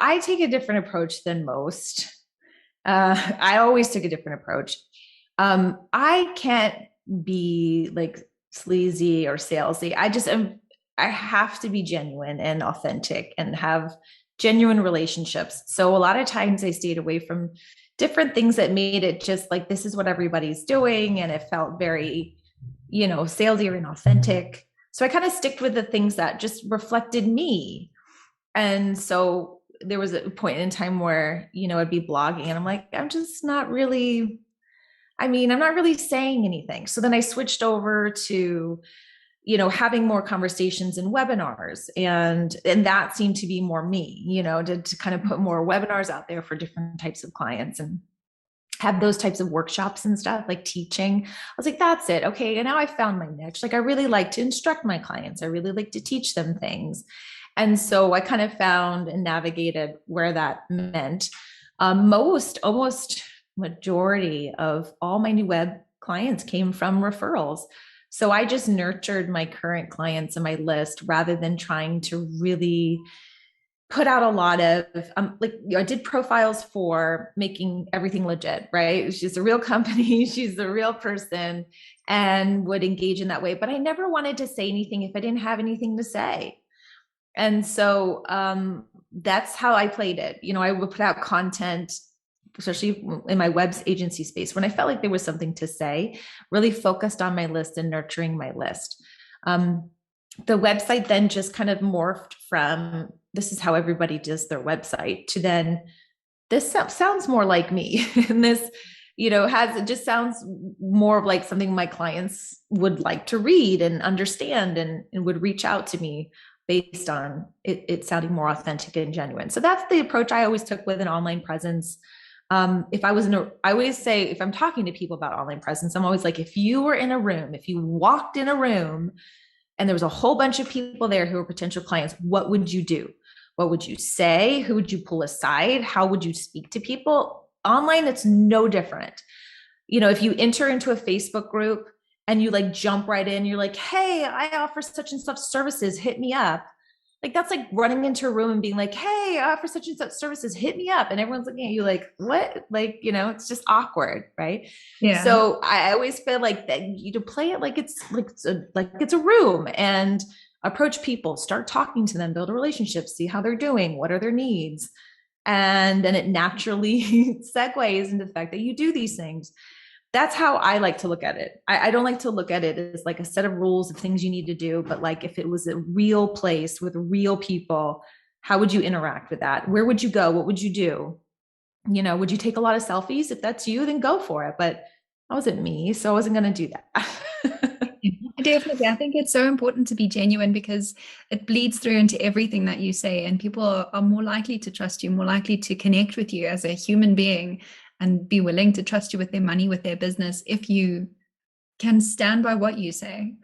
I take a different approach than most. I always took a different approach. I can't be like sleazy or salesy. I have to be genuine and authentic and have genuine relationships. So a lot of times I stayed away from different things that made it just like, this is what everybody's doing. And it felt very, salesy or inauthentic. So I kind of sticked with the things that just reflected me. And so there was a point in time where, I'd be blogging and I'm like, I'm not really saying anything. So then I switched over to, having more conversations in webinars, and that seemed to be more me, to kind of put more webinars out there for different types of clients and have those types of workshops and stuff, like teaching. I was like, that's it. Okay. And now I found my niche. Like, I really like to instruct my clients. I really like to teach them things. And so I kind of found and navigated where that meant. Almost majority of all my new web clients came from referrals. So I just nurtured my current clients in my list rather than trying to really put out a lot of I did profiles for making everything legit, right? She's a real company, she's a real person, and would engage in that way. But I never wanted to say anything if I didn't have anything to say. And so that's how I played it. I would put out content, especially in my web agency space, when I felt like there was something to say, really focused on my list and nurturing my list. The website then just kind of morphed from, this is how everybody does their website, to then, this sounds more like me. And this, it just sounds more of like something my clients would like to read and understand, and would reach out to me based on it sounding more authentic and genuine. So that's the approach I always took with an online presence. I always say, if I'm talking to people about online presence, I'm always like, if you walked in a room and there was a whole bunch of people there who were potential clients, what would you do? What would you say? Who would you pull aside? How would you speak to people? Online, it's no different. If you enter into a Facebook group and you like jump right in, you're like, hey, I offer such and such services, hit me up. Like, that's like running into a room and being like, hey, I offer such and such services, hit me up. And everyone's looking at you like, what? Like, it's just awkward. Right. Yeah. So I always feel like that you to play it like it's a room, and approach people, start talking to them, build a relationship, see how they're doing, what are their needs. And then it naturally segues into the fact that you do these things. That's how I like to look at it. I don't like to look at it as like a set of rules of things you need to do, but like, if it was a real place with real people, how would you interact with that? Where would you go? What would you do? Would you take a lot of selfies? If that's you, then go for it. But that wasn't me, so I wasn't going to do that. Definitely. I think it's so important to be genuine, because it bleeds through into everything that you say, and people are more likely to trust you, more likely to connect with you as a human being, and be willing to trust you with their money, with their business, if you can stand by what you say.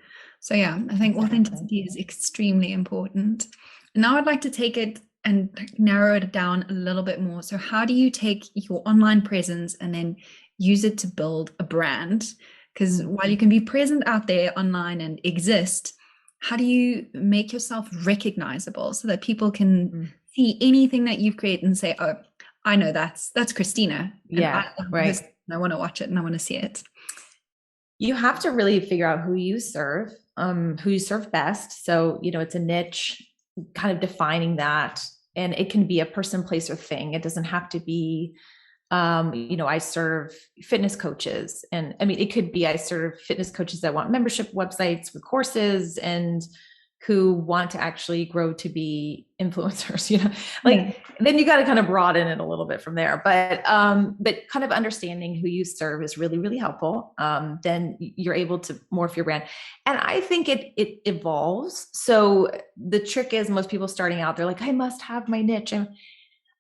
So yeah, I think authenticity is extremely important. Now I'd like to take it and narrow it down a little bit more. So how do you take your online presence and then use it to build a brand? Because while you can be present out there online and exist, how do you make yourself recognizable so that people can see anything that you've created and say, oh, I know that's Christina. Yeah, right. I want to watch it and I want to see it. You have to really figure out who you serve best. So, it's a niche, kind of defining that. And it can be a person, place, or thing. It doesn't have to be, I serve fitness coaches. And I mean, it could be, I serve fitness coaches that want membership websites with courses and who want to actually grow to be influencers, then you got to kind of broaden it a little bit from there. But kind of understanding who you serve is really, really helpful. Then you're able to morph your brand. And I think it evolves. So the trick is, most people starting out, they're like, I must have my niche.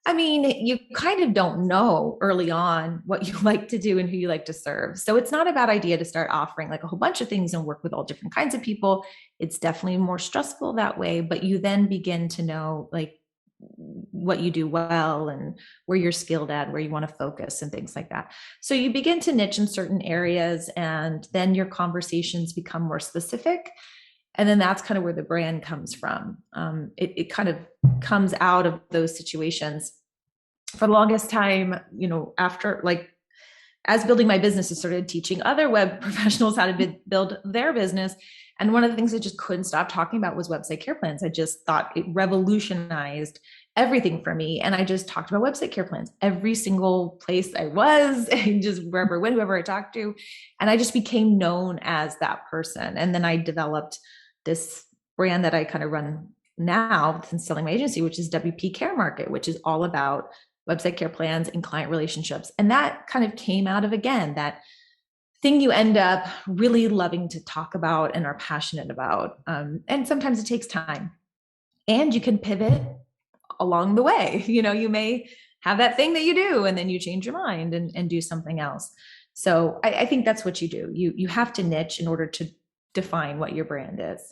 I mean, you kind of don't know early on what you like to do and who you like to serve. So it's not a bad idea to start offering like a whole bunch of things and work with all different kinds of people. It's definitely more stressful that way, but you then begin to know like what you do well and where you're skilled at, where you want to focus and things like that. So you begin to niche in certain areas, and then your conversations become more specific. And then that's kind of where the brand comes from. It kind of comes out of those situations. For the longest time, after like as building my business, I started teaching other web professionals how to build their business. And one of the things I just couldn't stop talking about was website care plans. I just thought it revolutionized everything for me. And I just talked about website care plans every single place I was, and just wherever, whoever I talked to. And I just became known as that person. And then I developed this brand that I kind of run now since selling my agency, which is WP Care Market, which is all about website care plans and client relationships. And that kind of came out of, again, that thing you end up really loving to talk about and are passionate about. And sometimes it takes time, and you can pivot along the way. You may have that thing that you do, and then you change your mind and do something else. So I think that's what you do. You have to niche in order to define what your brand is.